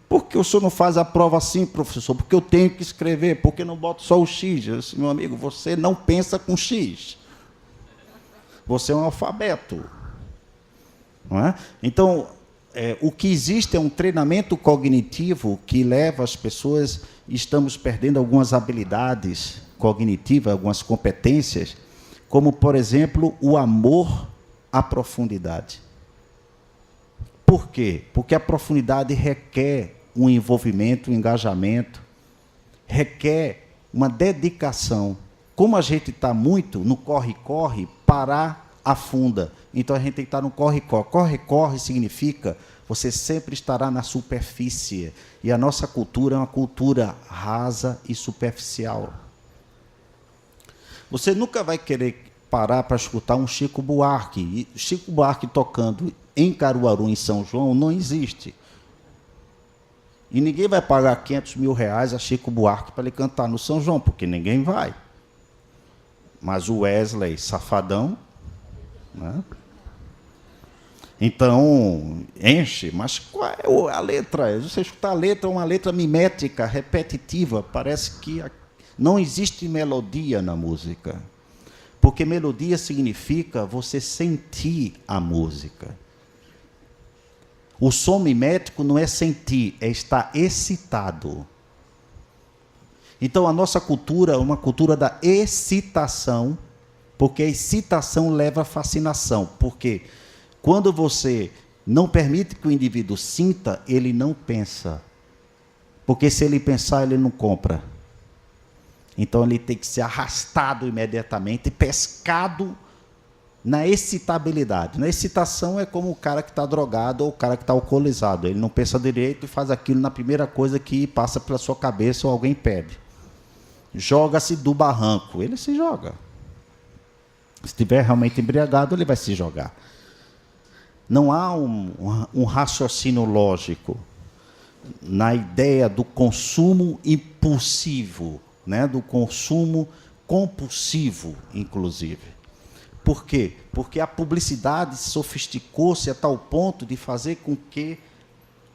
Por que o senhor não faz a prova assim, professor? Porque eu tenho que escrever, porque não boto só o X? Eu disse, meu amigo, você não pensa com X. Você é um alfabeto. Não é? Então, o que existe é um treinamento cognitivo que leva as pessoas, estamos perdendo algumas habilidades cognitivas, algumas competências, como, por exemplo, o amor à profundidade. Por quê? Porque a profundidade requer um envolvimento, um engajamento, requer uma dedicação. Como a gente está muito no corre-corre, parar afunda. Então a gente tem que estar no corre-corre. Corre-corre significa você sempre estará na superfície. E a nossa cultura é uma cultura rasa e superficial. Você nunca vai querer parar para escutar um Chico Buarque. E Chico Buarque tocando em Caruaru, em São João, não existe. E ninguém vai pagar 500 mil reais a Chico Buarque para ele cantar no São João, porque ninguém vai. Mas o Wesley Safadão, né? Então, enche, mas qual é a letra? Você escutar a letra, é uma letra mimética, repetitiva, parece que não existe melodia na música. Porque melodia significa você sentir a música. O som mimético não é sentir, é estar excitado. Então, a nossa cultura é uma cultura da excitação, porque a excitação leva à fascinação. Porque quando você não permite que o indivíduo sinta, ele não pensa. Porque se ele pensar, ele não compra. Então, ele tem que ser arrastado imediatamente, pescado na excitabilidade. Na excitação é como o cara que está drogado ou o cara que está alcoolizado. Ele não pensa direito e faz aquilo na primeira coisa que passa pela sua cabeça ou alguém pede. Joga-se do barranco. Ele se joga. Se estiver realmente embriagado, ele vai se jogar. Não há um raciocínio lógico na ideia do consumo impulsivo, né? Do consumo compulsivo, inclusive. Por quê? Porque a publicidade sofisticou-se a tal ponto de fazer com que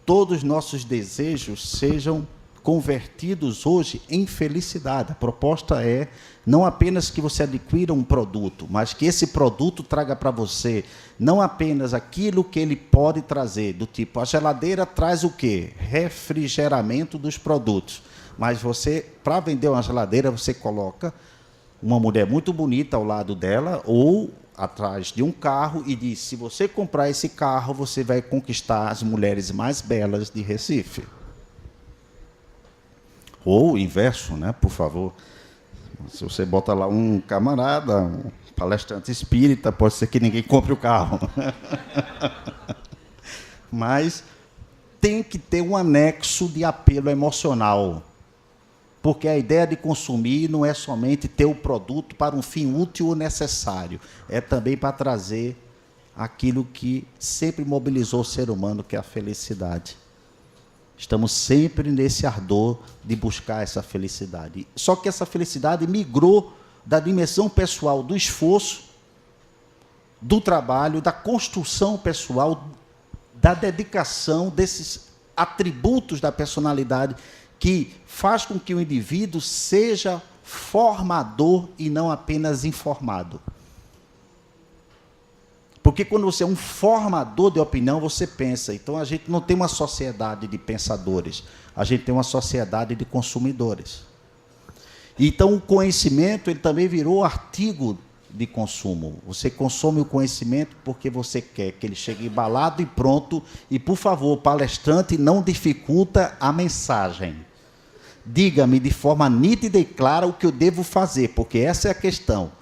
todos os nossos desejos sejam convertidos hoje em felicidade. A proposta é não apenas que você adquira um produto, mas que esse produto traga para você não apenas aquilo que ele pode trazer, do tipo, a geladeira traz o quê? Refrigeramento dos produtos. Mas você, para vender uma geladeira, você coloca uma mulher muito bonita ao lado dela ou atrás de um carro e diz, se você comprar esse carro, você vai conquistar as mulheres mais belas de Recife. Ou o inverso, né? Por favor. Se você bota lá um camarada, um palestrante espírita, pode ser que ninguém compre o carro. Mas tem que ter um anexo de apelo emocional. Porque a ideia de consumir não é somente ter o produto para um fim útil ou necessário, é também para trazer aquilo que sempre mobilizou o ser humano, que é a felicidade. Estamos sempre nesse ardor de buscar essa felicidade. Só que essa felicidade migrou da dimensão pessoal do esforço, do trabalho, da construção pessoal, da dedicação, desses atributos da personalidade que faz com que o indivíduo seja formador e não apenas informado. Porque quando você é um formador de opinião, você pensa. Então, a gente não tem uma sociedade de pensadores, a gente tem uma sociedade de consumidores. Então, o conhecimento ele também virou artigo de consumo. Você consome o conhecimento porque você quer que ele chegue embalado e pronto. E, por favor, palestrante, não dificulta a mensagem. Diga-me de forma nítida e clara o que eu devo fazer, porque essa é a questão.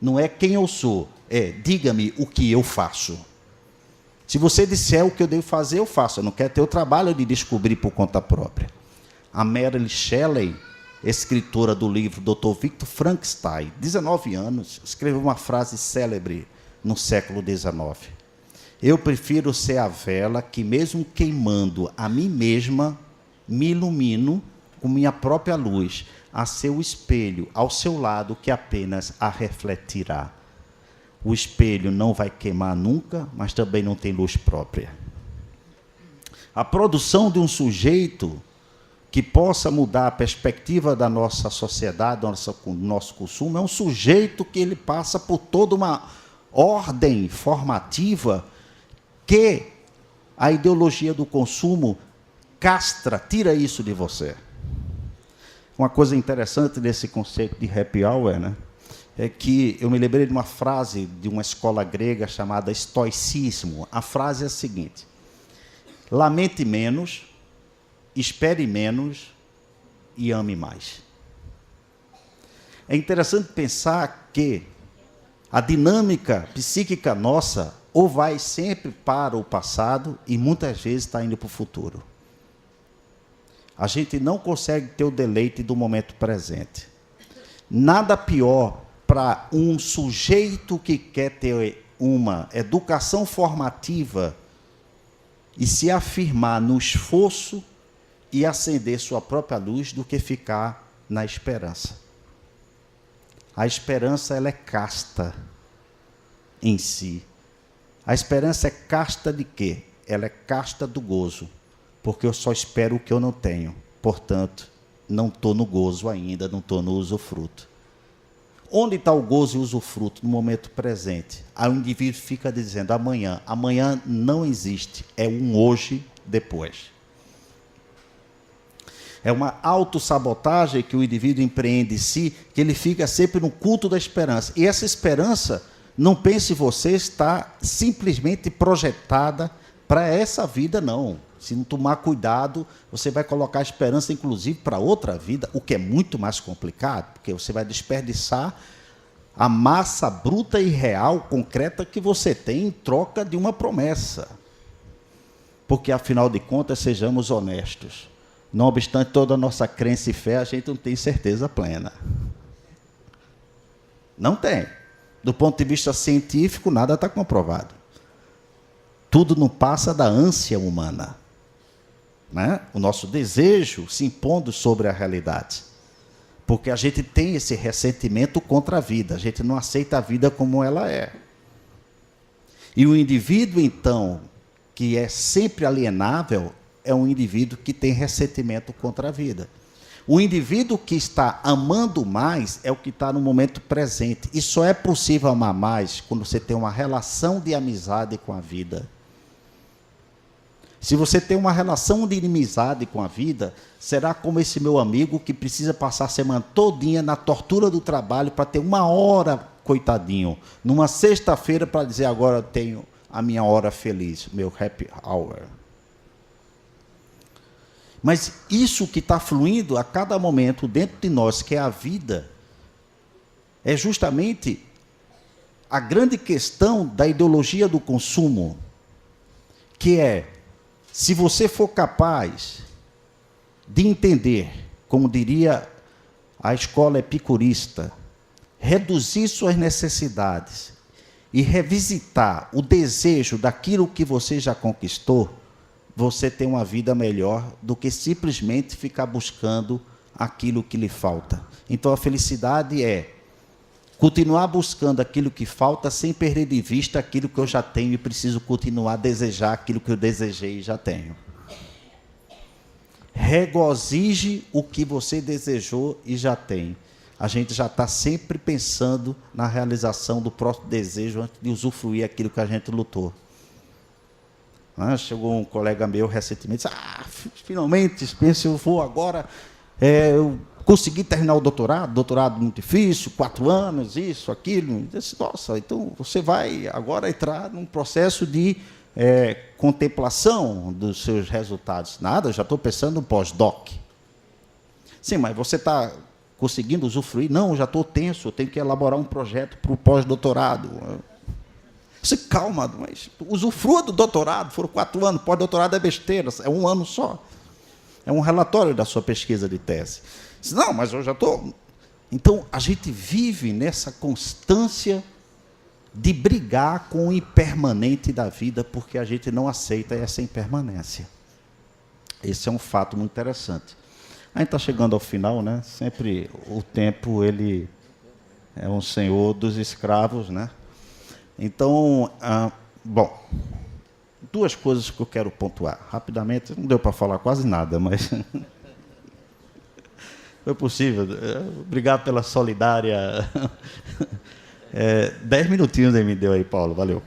Não é quem eu sou, é diga-me o que eu faço. Se você disser o que eu devo fazer, eu faço. Eu não quero ter o trabalho de descobrir por conta própria. A Mary Shelley, escritora do livro Dr. Victor Frankenstein, 19 anos, escreveu uma frase célebre no século XIX. Eu prefiro ser a vela que, mesmo queimando a mim mesma, me ilumino com minha própria luz, a seu espelho ao seu lado que apenas a refletirá. O espelho não vai queimar nunca, mas também não tem luz própria. A produção de um sujeito que possa mudar a perspectiva da nossa sociedade, do nosso consumo, é um sujeito que ele passa por toda uma ordem formativa que a ideologia do consumo castra, tira isso de você. Uma coisa interessante desse conceito de happy hour, né, é que eu me lembrei de uma frase de uma escola grega chamada estoicismo. A frase é a seguinte: lamente menos, espere menos e ame mais. É interessante pensar que a dinâmica psíquica nossa ou vai sempre para o passado e muitas vezes está indo para o futuro. A gente não consegue ter o deleite do momento presente. Nada pior para um sujeito que quer ter uma educação formativa e se afirmar no esforço e acender sua própria luz do que ficar na esperança. A esperança ela é casta em si. A esperança é casta de quê? Ela é casta do gozo. Porque eu só espero o que eu não tenho. Portanto, não estou no gozo ainda, não estou no usufruto. Onde está o gozo e o usufruto? No momento presente. Aí o indivíduo fica dizendo, amanhã. Amanhã não existe, é um hoje depois. É uma autossabotagem que o indivíduo empreende em si, que ele fica sempre no culto da esperança. E essa esperança, não pense você, está simplesmente projetada para essa vida, não. Se não tomar cuidado, você vai colocar a esperança, inclusive, para outra vida, o que é muito mais complicado, porque você vai desperdiçar a massa bruta e real, concreta, que você tem em troca de uma promessa. Porque, afinal de contas, sejamos honestos. Não obstante toda a nossa crença e fé, a gente não tem certeza plena. Não tem. Do ponto de vista científico, nada está comprovado. Tudo não passa da ânsia humana. Né? O nosso desejo se impondo sobre a realidade. Porque a gente tem esse ressentimento contra a vida. A gente não aceita a vida como ela é. E o indivíduo, então, que é sempre alienável, é um indivíduo que tem ressentimento contra a vida. O indivíduo que está amando mais é o que está no momento presente. E só é possível amar mais quando você tem uma relação de amizade com a vida. Se você tem uma relação de inimizade com a vida, será como esse meu amigo que precisa passar a semana todinha na tortura do trabalho para ter uma hora, coitadinho, numa sexta-feira para dizer agora eu tenho a minha hora feliz, meu happy hour. Mas isso que está fluindo a cada momento dentro de nós, que é a vida, é justamente a grande questão da ideologia do consumo, que é, se você for capaz de entender, como diria a escola epicurista, reduzir suas necessidades e revisitar o desejo daquilo que você já conquistou, você tem uma vida melhor do que simplesmente ficar buscando aquilo que lhe falta. Então a felicidade é continuar buscando aquilo que falta sem perder de vista aquilo que eu já tenho e preciso continuar a desejar aquilo que eu desejei e já tenho. Regozije o que você desejou e já tem. a gente já está sempre pensando na realização do próprio desejo antes de usufruir aquilo que a gente lutou. Chegou um colega meu recentemente e disse, finalmente, Spencer, eu vou agora, eu consegui terminar o doutorado muito difícil, 4 anos, isso, aquilo. Eu disse, nossa, então você vai agora entrar num processo de contemplação dos seus resultados. Nada, já estou pensando no pós-doc. Sim, mas você está conseguindo usufruir? Não, já estou tenso, eu tenho que elaborar um projeto para o pós-doutorado. Você, calma, mas usufrua do doutorado, foram 4 anos, pós-doutorado é besteira, é 1 ano só. É um relatório da sua pesquisa de tese. Disse, não, mas eu já estou... Então, a gente vive nessa constância de brigar com o impermanente da vida, porque a gente não aceita essa impermanência. Esse é um fato muito interessante. A gente está chegando ao final, né? Sempre o tempo, ele é um senhor dos escravos, né? Então, bom, 2 coisas que eu quero pontuar. Rapidamente, não deu para falar quase nada, mas foi possível. Obrigado pela solidária. 10 minutinhos aí me deu aí, Paulo, valeu.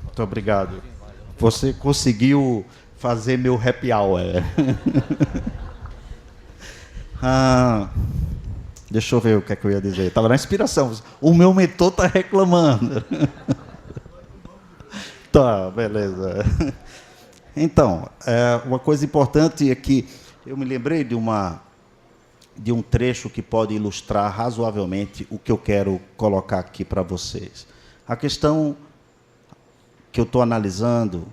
Muito obrigado. Você conseguiu fazer meu happy hour. Deixa eu ver o que é que eu ia dizer. Estava na inspiração. O meu mentor está reclamando. Tá, beleza. Então, uma coisa importante é que eu me lembrei de um trecho que pode ilustrar razoavelmente o que eu quero colocar aqui para vocês. A questão que eu estou analisando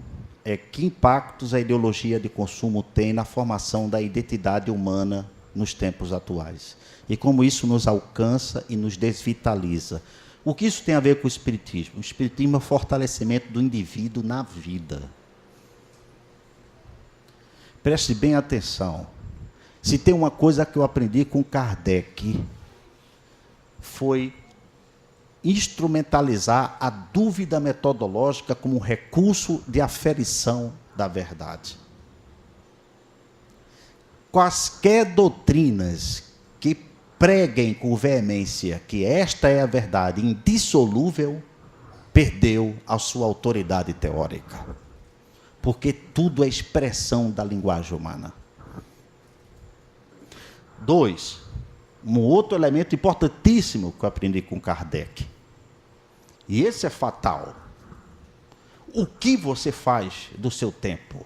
é que impactos a ideologia de consumo tem na formação da identidade humana nos tempos atuais. E como isso nos alcança e nos desvitaliza. O que isso tem a ver com o Espiritismo? O Espiritismo é o fortalecimento do indivíduo na vida. Preste bem atenção. Se tem uma coisa que eu aprendi com Kardec, foi instrumentalizar a dúvida metodológica como um recurso de aferição da verdade. Quaisquer doutrinas que preguem com veemência que esta é a verdade indissolúvel, perdeu a sua autoridade teórica. Porque tudo é expressão da linguagem humana. 2, um outro elemento importantíssimo que eu aprendi com Kardec. E esse é fatal. O que você faz do seu tempo?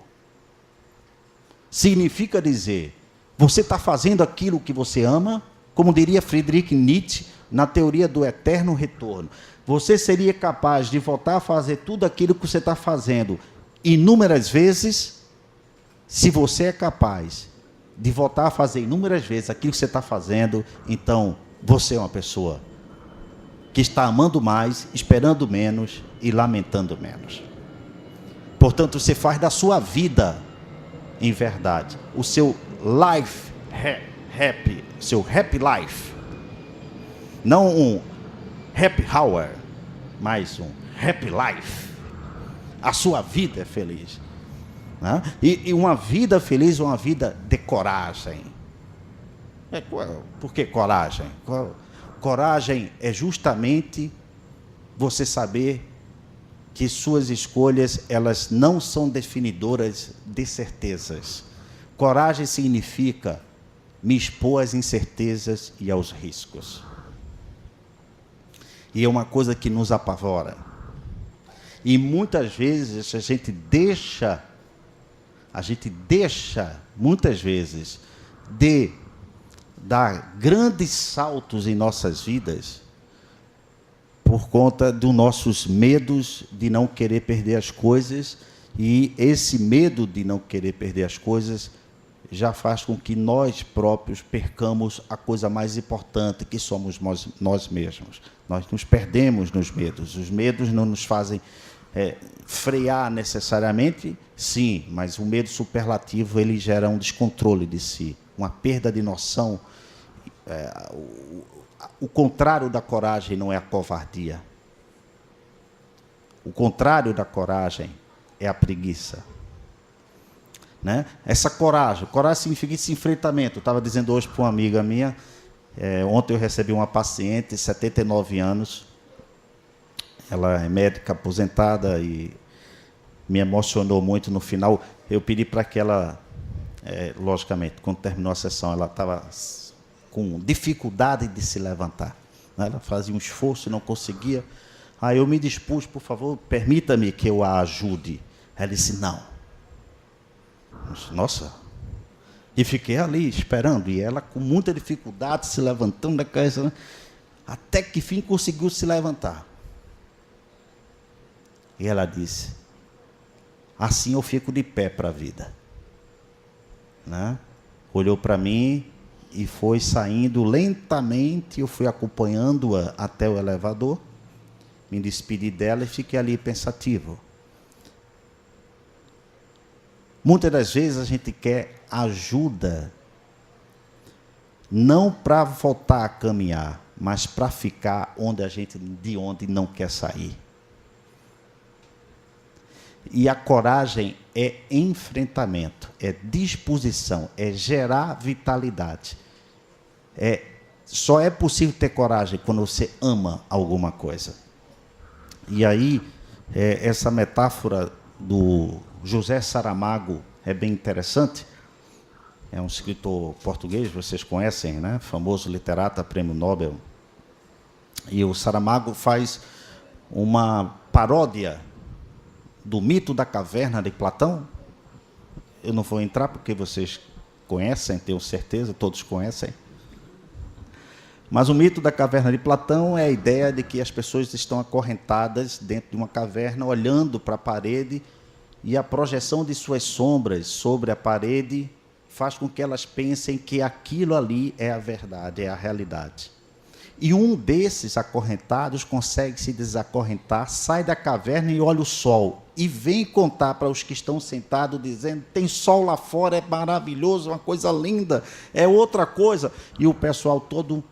Significa dizer, você está fazendo aquilo que você ama, como diria Friedrich Nietzsche, na teoria do eterno retorno. Você seria capaz de voltar a fazer tudo aquilo que você está fazendo inúmeras vezes, se você é capaz de voltar a fazer inúmeras vezes aquilo que você está fazendo, então você é uma pessoa que está amando mais, esperando menos e lamentando menos. Portanto, você faz da sua vida, em verdade, o seu life happy, seu happy life. Não um happy hour, mas um happy life. A sua vida é feliz. Né? E uma vida feliz é uma vida de coragem. Por que coragem? Coragem é justamente você saber que suas escolhas, elas não são definidoras de certezas. Coragem significa me expor às incertezas e aos riscos. E é uma coisa que nos apavora. E muitas vezes a gente deixa, muitas vezes, de dar grandes saltos em nossas vidas por conta dos nossos medos de não querer perder as coisas, e esse medo de não querer perder as coisas já faz com que nós próprios percamos a coisa mais importante, que somos nós mesmos. Nós nos perdemos nos medos. Os medos não nos fazem frear necessariamente, sim, mas o medo superlativo ele gera um descontrole de si, uma perda de noção. O contrário da coragem não é a covardia. O contrário da coragem é a preguiça. Né? Essa coragem significa esse enfrentamento. Eu estava dizendo hoje para uma amiga minha, Ontem eu recebi uma paciente, 79 anos, ela é médica aposentada e me emocionou muito no final. Eu pedi para que ela, logicamente, quando terminou a sessão, ela estava com dificuldade de se levantar, né? Ela fazia um esforço e não conseguia. Aí eu me dispus, por favor, permita-me que eu a ajude. Ela disse, não. Nossa. E fiquei ali esperando, e ela com muita dificuldade, se levantando da cabeça, até que fim conseguiu se levantar. E ela disse, assim eu fico de pé para a vida. Né? Olhou para mim e foi saindo lentamente, eu fui acompanhando-a até o elevador, me despedi dela e fiquei ali pensativo. Muitas das vezes a gente quer ajuda, não para voltar a caminhar, mas para ficar de onde não quer sair. E a coragem é enfrentamento, é disposição, é gerar vitalidade. Só é possível ter coragem quando você ama alguma coisa. E aí, essa metáfora do José Saramago é bem interessante. É um escritor português, vocês conhecem, né? Famoso literato, prêmio Nobel. E o Saramago faz uma paródia do mito da caverna de Platão. Eu não vou entrar porque vocês conhecem, tenho certeza, todos conhecem. Mas o mito da caverna de Platão é a ideia de que as pessoas estão acorrentadas dentro de uma caverna, olhando para a parede, e a projeção de suas sombras sobre a parede faz com que elas pensem que aquilo ali é a verdade, é a realidade. E um desses acorrentados consegue se desacorrentar, sai da caverna e olha o sol, e vem contar para os que estão sentados, dizendo, tem sol lá fora, é maravilhoso, uma coisa linda, é outra coisa. E o pessoal todo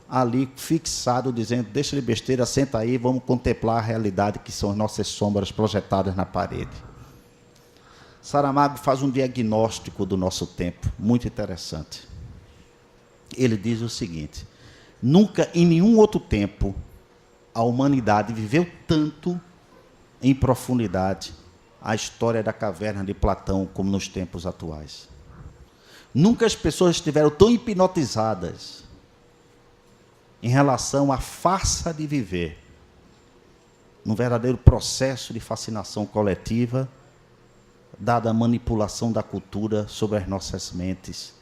ali fixado, dizendo, deixa de besteira, senta aí, vamos contemplar a realidade que são as nossas sombras projetadas na parede. Saramago faz um diagnóstico do nosso tempo, muito interessante. Ele diz o seguinte, nunca em nenhum outro tempo a humanidade viveu tanto em profundidade a história da caverna de Platão como nos tempos atuais. Nunca as pessoas estiveram tão hipnotizadas em relação à farsa de viver, num verdadeiro processo de fascinação coletiva, dada a manipulação da cultura sobre as nossas mentes,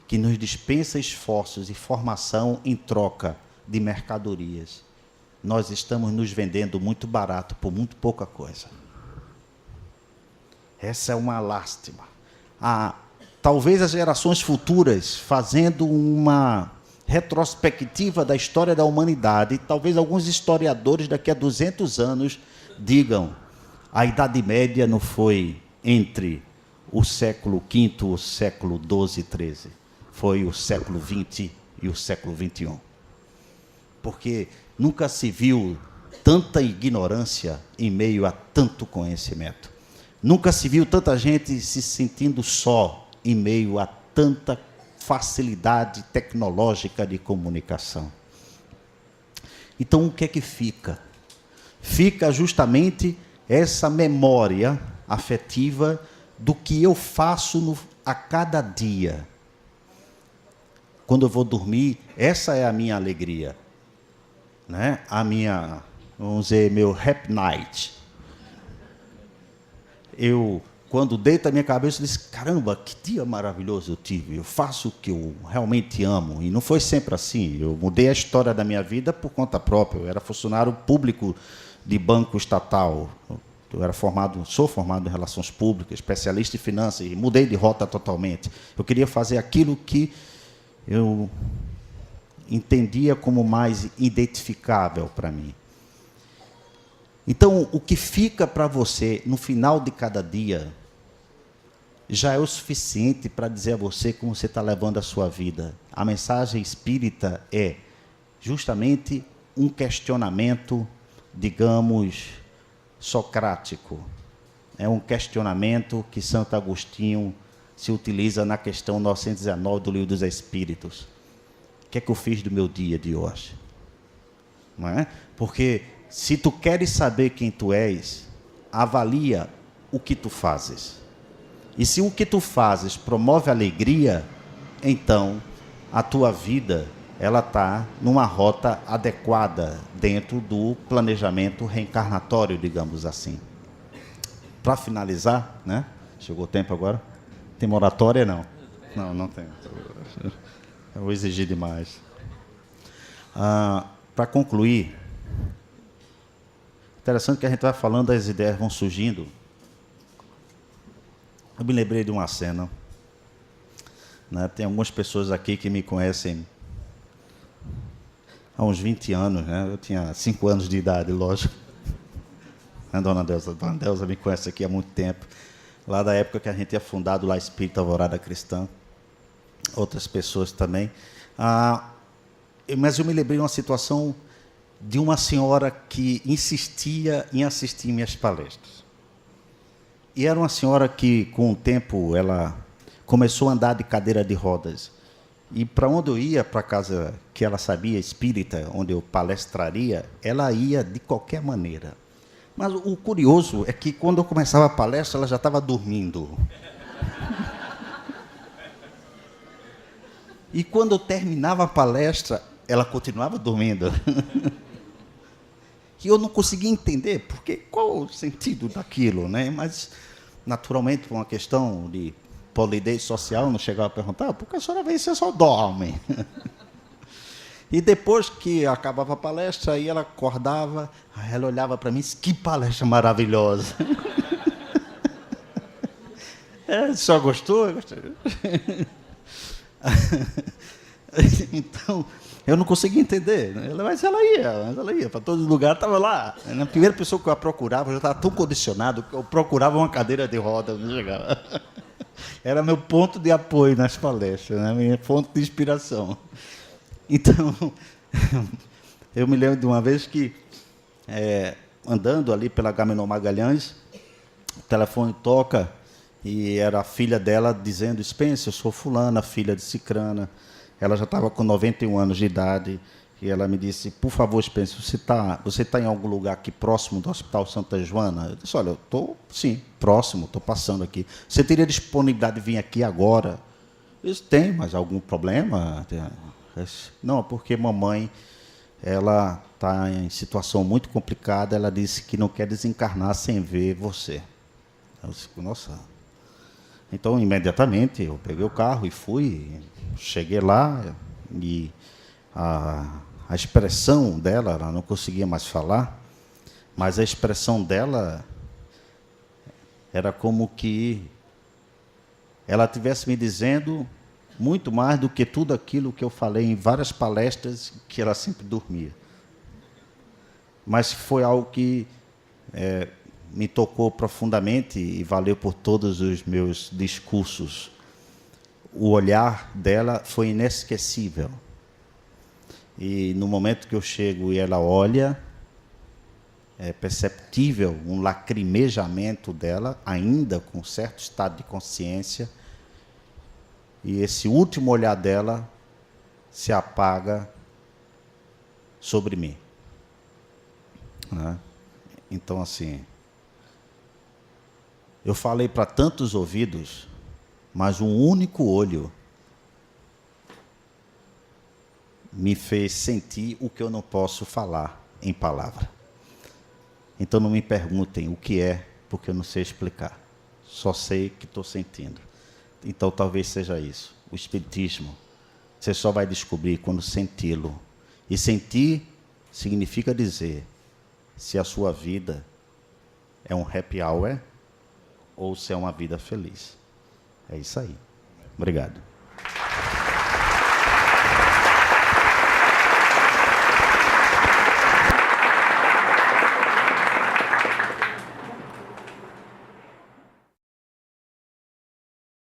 que nos dispensa esforços e formação em troca de mercadorias. Nós estamos nos vendendo muito barato por muito pouca coisa. Essa é uma lástima. Talvez as gerações futuras, fazendo uma retrospectiva da história da humanidade, talvez alguns historiadores daqui a 200 anos digam, a Idade Média não foi entre o século V, o século XII e XIII. Foi o século XX e o século XXI. Porque nunca se viu tanta ignorância em meio a tanto conhecimento. Nunca se viu tanta gente se sentindo só em meio a tanta facilidade tecnológica de comunicação. Então, o que é que fica? Fica justamente essa memória afetiva do que eu faço a cada dia. Quando eu vou dormir, essa é a minha alegria, né? A minha, vamos dizer, meu happy night. Eu, quando deito a minha cabeça, eu disse, caramba, que dia maravilhoso eu tive. Eu faço o que eu realmente amo. E não foi sempre assim. Eu mudei a história da minha vida por conta própria. Eu era funcionário público de banco estatal. Sou formado em relações públicas, especialista em finanças, e mudei de rota totalmente. Eu queria fazer aquilo que eu entendia como mais identificável para mim. Então, o que fica para você no final de cada dia já é o suficiente para dizer a você como você está levando a sua vida. A mensagem espírita é justamente um questionamento, digamos, socrático. É um questionamento que Santo Agostinho se utiliza na questão 919 do Livro dos Espíritos, que é que eu fiz do meu dia de hoje? Não é? Porque se tu queres saber quem tu és, avalia o que tu fazes. E se o que tu fazes promove alegria, então a tua vida ela está numa rota adequada dentro do planejamento reencarnatório, digamos assim. Para finalizar, né? Chegou o tempo agora? Tem moratória? Não. Não, não tem. Eu vou exigir demais. Para concluir, interessante que a gente vai falando, as ideias vão surgindo. Eu me lembrei de uma cena, né? Tem algumas pessoas aqui que me conhecem há uns 20 anos, né? Eu tinha 5 anos de idade, lógico. A Dona Delza me conhece aqui há muito tempo, lá da época que a gente tinha fundado lá Espírita Alvorada Cristã, outras pessoas também. Mas eu me lembrei de uma situação de uma senhora que insistia em assistir minhas palestras. E era uma senhora que, com o tempo, ela começou a andar de cadeira de rodas. E para onde eu ia, para a casa que ela sabia, espírita, onde eu palestraria, ela ia de qualquer maneira. Mas o curioso é que, quando eu começava a palestra, ela já estava dormindo. E quando eu terminava a palestra, ela continuava dormindo. E eu não conseguia entender, porque qual o sentido daquilo, né? Mas, naturalmente, por uma questão de polidez social, não chegava a perguntar, por que a senhora vem, você só dorme? E depois que acabava a palestra, aí ela acordava, aí ela olhava para mim e disse, que palestra maravilhosa. Só gostou? Então, eu não conseguia entender, né? Mas ela ia para todo lugar, estava lá. A primeira pessoa que eu a procurava, eu já estava tão condicionado que eu procurava uma cadeira de roda, não chegava. Era meu ponto de apoio nas palestras, né? Minha fonte de inspiração. Então, eu me lembro de uma vez que, andando ali pela Agamenon Magalhães, o telefone toca e era a filha dela dizendo, Spencer, eu sou fulana, filha de Cicrana. Ela já estava com 91 anos de idade e ela me disse, por favor, Spencer, você tá em algum lugar aqui próximo do Hospital Santa Joana? Eu disse, olha, eu estou, sim, próximo, estou passando aqui. Você teria disponibilidade de vir aqui agora? Eu disse, tem, mas algum problema? Não, porque mamãe, ela está em situação muito complicada, ela disse que não quer desencarnar sem ver você. Eu disse, nossa. Então, imediatamente, eu peguei o carro e fui, cheguei lá, e a expressão dela, ela não conseguia mais falar, mas a expressão dela era como que ela estivesse me dizendo muito mais do que tudo aquilo que eu falei em várias palestras, que ela sempre dormia. Mas foi algo que me tocou profundamente e valeu por todos os meus discursos. O olhar dela foi inesquecível. E no momento que eu chego e ela olha, é perceptível um lacrimejamento dela, ainda com certo estado de consciência, e esse último olhar dela se apaga sobre mim. Né? Então, assim, eu falei para tantos ouvidos, mas um único olho me fez sentir o que eu não posso falar em palavra. Então não me perguntem o que é, porque eu não sei explicar. Só sei que estou sentindo. Então talvez seja isso. O Espiritismo, você só vai descobrir quando senti-lo. E sentir significa dizer se a sua vida é um happy hour ou se é uma vida feliz. É isso aí. Obrigado.